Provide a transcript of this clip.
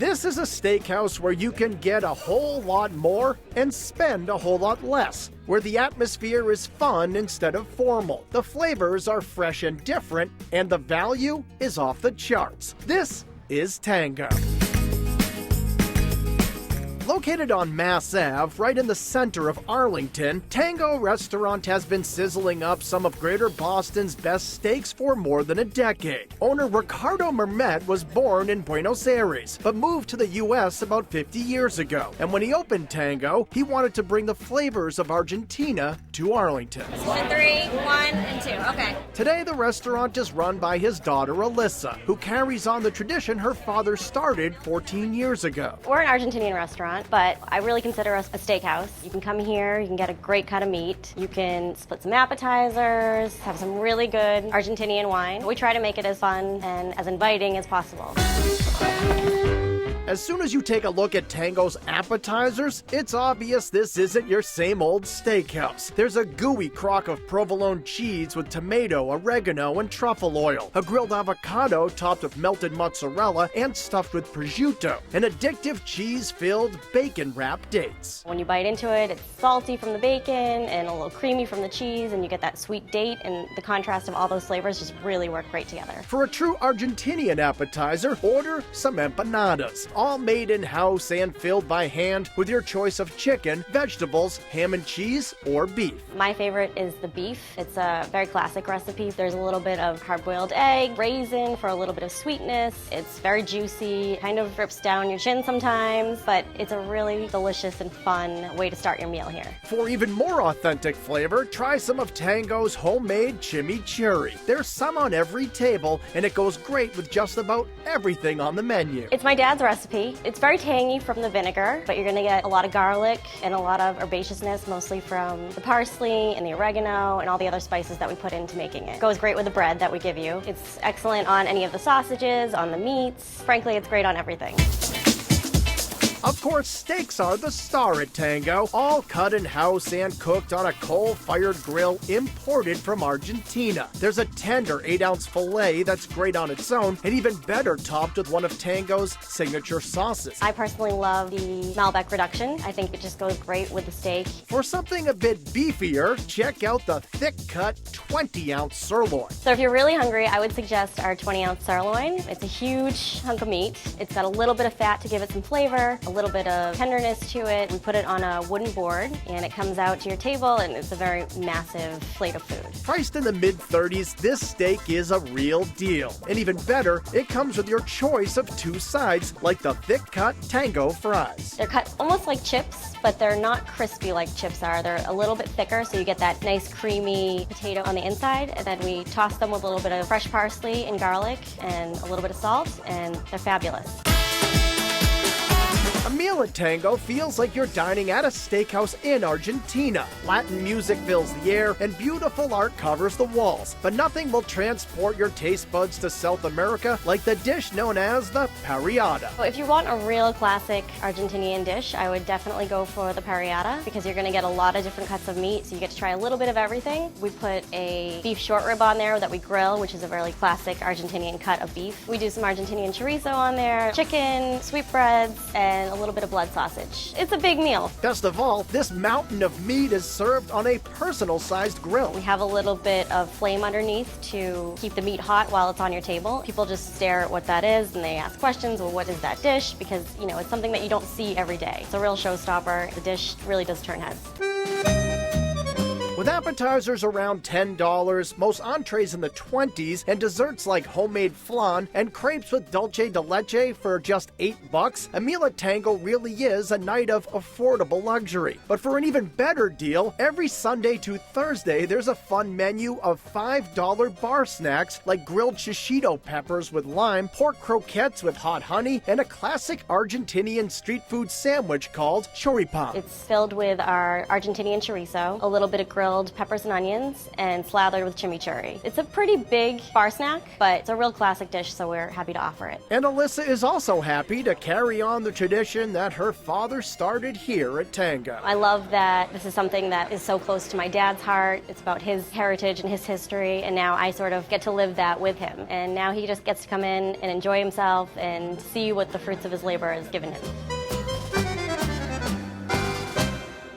This is a steakhouse where you can get a whole lot more and spend a whole lot less, where the atmosphere is fun instead of formal, the flavors are fresh and different, and the value is off the charts. This is Tango. Located on Mass Ave, right in the center of Arlington, Tango Restaurant has been sizzling up some of Greater Boston's best steaks for more than a decade. Owner Ricardo Mermet was born in Buenos Aires, but moved to the U.S. about 50 years ago. And when he opened Tango, he wanted to bring the flavors of Argentina to Arlington. 3, 1, and 2. Okay. Today, the restaurant is run by his daughter, Alyssa, who carries on the tradition her father started 14 years ago. We're an Argentinian restaurant, but I really consider us a steakhouse. You can come here, you can get a great cut of meat, you can split some appetizers, have some really good Argentinian wine. We try to make it as fun and as inviting as possible. As soon as you take a look at Tango's appetizers, it's obvious this isn't your same old steakhouse. There's a gooey crock of provolone cheese with tomato, oregano, and truffle oil, a grilled avocado topped with melted mozzarella and stuffed with prosciutto, and addictive cheese-filled bacon-wrapped dates. When you bite into it, it's salty from the bacon and a little creamy from the cheese, and you get that sweet date, and the contrast of all those flavors just really work great together. For a true Argentinian appetizer, order some empanadas, all made in-house and filled by hand with your choice of chicken, vegetables, ham and cheese, or beef. My favorite is the beef. It's a very classic recipe. There's a little bit of hard-boiled egg, raisin for a little bit of sweetness. It's very juicy, kind of drips down your chin sometimes, but it's a really delicious and fun way to start your meal here. For even more authentic flavor, try some of Tango's homemade chimichurri. There's some on every table, and it goes great with just about everything on the menu. It's my dad's recipe. It's very tangy from the vinegar, but you're going to get a lot of garlic and a lot of herbaceousness, mostly from the parsley and the oregano and all the other spices that we put into making it. It goes great with the bread that we give you. It's excellent on any of the sausages, on the meats. Frankly, it's great on everything. Of course, steaks are the star at Tango, all cut in-house and cooked on a coal-fired grill imported from Argentina. There's a tender 8-ounce filet that's great on its own, and even better topped with one of Tango's signature sauces. I personally love the Malbec reduction. I think it just goes great with the steak. For something a bit beefier, check out the thick-cut 20-ounce sirloin. So if you're really hungry, I would suggest our 20-ounce sirloin. It's a huge hunk of meat. It's got a little bit of fat to give it some flavor, a little bit of tenderness to it. We put it on a wooden board and it comes out to your table, and it's a very massive plate of food. Priced in the mid-30s, this steak is a real deal. And even better, it comes with your choice of 2 sides, like the thick-cut Tango fries. They're cut almost like chips, but they're not crispy like chips are. They're a little bit thicker, so you get that nice creamy potato on the inside, and then we toss them with a little bit of fresh parsley and garlic and a little bit of salt, and they're fabulous. A meal at Tango feels like you're dining at a steakhouse in Argentina. Latin music fills the air and beautiful art covers the walls, but nothing will transport your taste buds to South America like the dish known as the parrillada. If you want a real classic Argentinian dish, I would definitely go for the parrillada, because you're going to get a lot of different cuts of meat, so you get to try a little bit of everything. We put a beef short rib on there that we grill, which is a really classic Argentinian cut of beef. We do some Argentinian chorizo on there, chicken, sweetbreads, and a little bit of blood sausage. It's a big meal. Best of all, this mountain of meat is served on a personal-sized grill. We have a little bit of flame underneath to keep the meat hot while it's on your table. People just stare at what that is and they ask questions, well, what is that dish? Because, you know, it's something that you don't see every day. It's a real showstopper. The dish really does turn heads. With appetizers around $10, most entrees in the 20s, and desserts like homemade flan and crepes with dulce de leche for just $8, a meal at Tango really is a night of affordable luxury. But for an even better deal, every Sunday to Thursday, there's a fun menu of $5 bar snacks like grilled shishito peppers with lime, pork croquettes with hot honey, and a classic Argentinian street food sandwich called choripan. It's filled with our Argentinian chorizo, a little bit of grilled grilled peppers and onions and slathered with chimichurri. It's a pretty big bar snack, but it's a real classic dish, so we're happy to offer it. And Alyssa is also happy to carry on the tradition that her father started here at Tango. I love that this is something that is so close to my dad's heart. It's about his heritage and his history, and now I sort of get to live that with him. And now he just gets to come in and enjoy himself and see what the fruits of his labor has given him.